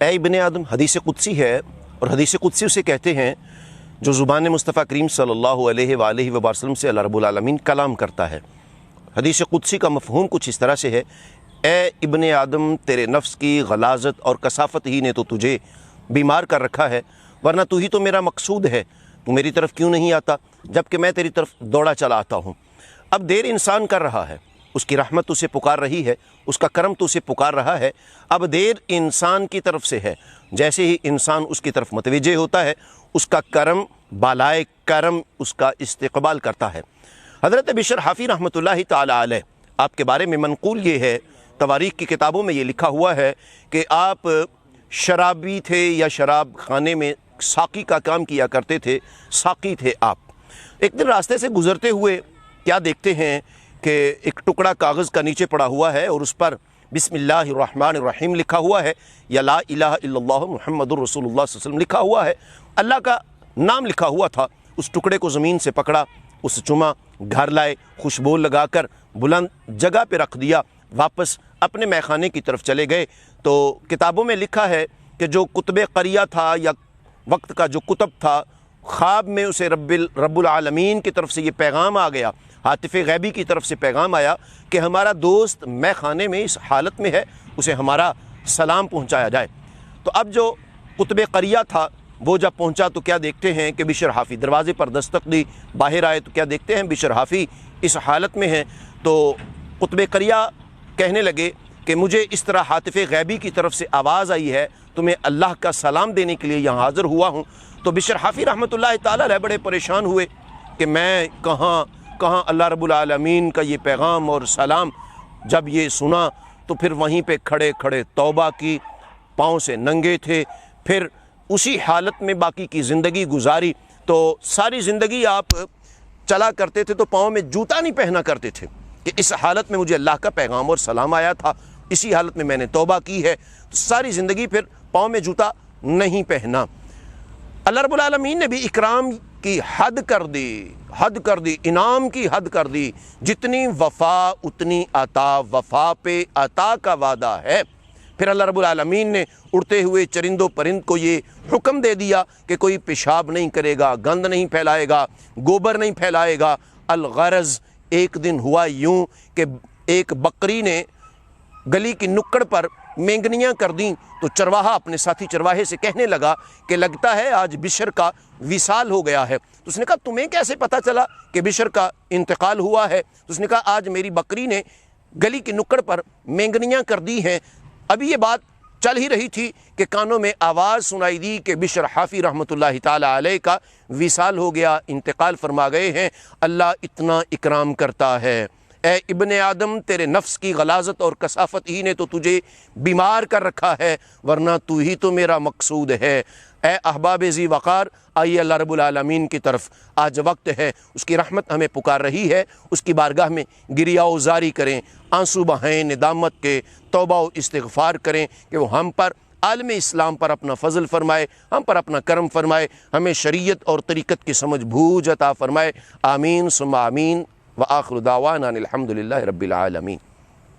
اے ابن آدم حدیث قدسی ہے، اور حدیث قدسی اسے کہتے ہیں جو زبان مصطفیٰ کریم صلی اللہ علیہ وآلہ وسلم سے اللہ رب العالمین کلام کرتا ہے۔ حدیث قدسی کا مفہوم کچھ اس طرح سے ہے: اے ابن آدم، تیرے نفس کی غلاظت اور کثافت ہی نے تو تجھے بیمار کر رکھا ہے، ورنہ تو ہی تو میرا مقصود ہے، تو میری طرف کیوں نہیں آتا جبکہ میں تیری طرف دوڑا چلا آتا ہوں۔ اب دیر انسان کر رہا ہے، اس کی رحمت اسے پکار رہی ہے، اس کا کرم تو اسے پکار رہا ہے، اب دیر انسان کی طرف سے ہے۔ جیسے ہی انسان اس کی طرف متوجہ ہوتا ہے، اس کا کرم بالائے کرم اس کا استقبال کرتا ہے۔ حضرت بشر حافی رحمۃ اللہ تعالی علیہ، آپ کے بارے میں منقول یہ ہے، تواریخ کی کتابوں میں یہ لکھا ہوا ہے کہ آپ شرابی تھے یا شراب خانے میں ساقی کا کام کیا کرتے تھے، ساقی تھے آپ۔ ایک دن راستے سے گزرتے ہوئے کیا دیکھتے ہیں کہ ایک ٹکڑا کاغذ کا نیچے پڑا ہوا ہے اور اس پر بسم اللہ الرحمن الرحیم لکھا ہوا ہے، یا لا الہ الا اللہ محمد الرسول اللہ صلی اللہ علیہ وسلم لکھا ہوا ہے، اللہ کا نام لکھا ہوا تھا۔ اس ٹکڑے کو زمین سے پکڑا، اس چما، گھر لائے، خوشبو لگا کر بلند جگہ پہ رکھ دیا، واپس اپنے میخانے کی طرف چلے گئے۔ تو کتابوں میں لکھا ہے کہ جو کتب قریہ تھا یا وقت کا جو کتب تھا، خواب میں اسے رب العالمین کی طرف سے یہ پیغام آ گیا، ہاتف غیبی کی طرف سے پیغام آیا کہ ہمارا دوست مے خانے میں اس حالت میں ہے، اسے ہمارا سلام پہنچایا جائے۔ تو اب جو کتب قریہ تھا وہ جب پہنچا تو کیا دیکھتے ہیں کہ بشر حافی دروازے پر دستک دی، باہر آئے تو کیا دیکھتے ہیں بشر حافی اس حالت میں ہیں۔ تو کتب قریہ کہنے لگے کہ مجھے اس طرح ہاتف غیبی کی طرف سے آواز آئی ہے، تو میں اللہ کا سلام دینے کے لیے یہاں حاضر ہوا ہوں۔ تو بشر حافی رحمۃ اللہ تعالیٰ علیہ بڑے پریشان ہوئے کہ میں کہاں اللہ رب العالمین کا یہ پیغام اور سلام۔ جب یہ سنا تو پھر وہیں پہ کھڑے کھڑے توبہ کی، پاؤں سے ننگے تھے، پھر اسی حالت میں باقی کی زندگی گزاری۔ تو ساری زندگی آپ چلا کرتے تھے تو پاؤں میں جوتا نہیں پہنا کرتے تھے کہ اس حالت میں مجھے اللہ کا پیغام اور سلام آیا تھا، اسی حالت میں نے توبہ کی ہے، تو ساری زندگی پھر پاؤں میں جوتا نہیں پہنا۔ اللہ رب العالمین نے بھی اکرام کی حد کر دی، انعام کی حد کر دی، جتنی وفا اتنی عطا، وفا پہ عطا کا وعدہ ہے۔ پھر اللہ رب العالمین نے اڑتے ہوئے چرند و پرند کو یہ حکم دے دیا کہ کوئی پیشاب نہیں کرے گا، گند نہیں پھیلائے گا، گوبر نہیں پھیلائے گا۔ الغرض ایک دن ہوا یوں کہ ایک بکری نے گلی کی نکڑ پر مینگنیاں کر دیں، تو چرواہا اپنے ساتھی چرواہے سے کہنے لگا کہ لگتا ہے آج بشر کا وصال ہو گیا ہے۔ تو اس نے کہا تمہیں کیسے پتہ چلا کہ بشر کا انتقال ہوا ہے؟ تو اس نے کہا آج میری بکری نے گلی کی نکڑ پر مینگنیاں کر دی ہیں۔ ابھی یہ بات چل ہی رہی تھی کہ کانوں میں آواز سنائی دی کہ بشر حافی رحمۃ اللہ تعالی علیہ کا وصال ہو گیا، انتقال فرما گئے ہیں۔ اللہ اتنا اکرام کرتا ہے۔ اے ابن آدم، تیرے نفس کی غلاظت اور کثافت ہی نے تو تجھے بیمار کر رکھا ہے، ورنہ تو ہی تو میرا مقصود ہے۔ اے احباب ذی وقار، آئیے اللہ رب العالمین کی طرف، آج وقت ہے، اس کی رحمت ہمیں پکار رہی ہے، اس کی بارگاہ میں گریہ و زاری کریں، آنسو بہائیں ندامت کے، توبہ و استغفار کریں کہ وہ ہم پر، عالم اسلام پر اپنا فضل فرمائے، ہم پر اپنا کرم فرمائے، ہمیں شریعت اور طریقت کی سمجھ بوجھ عطا فرمائے۔ آمین ثم آمین، وآخر دعوانا الحمد للہ رب العالمین۔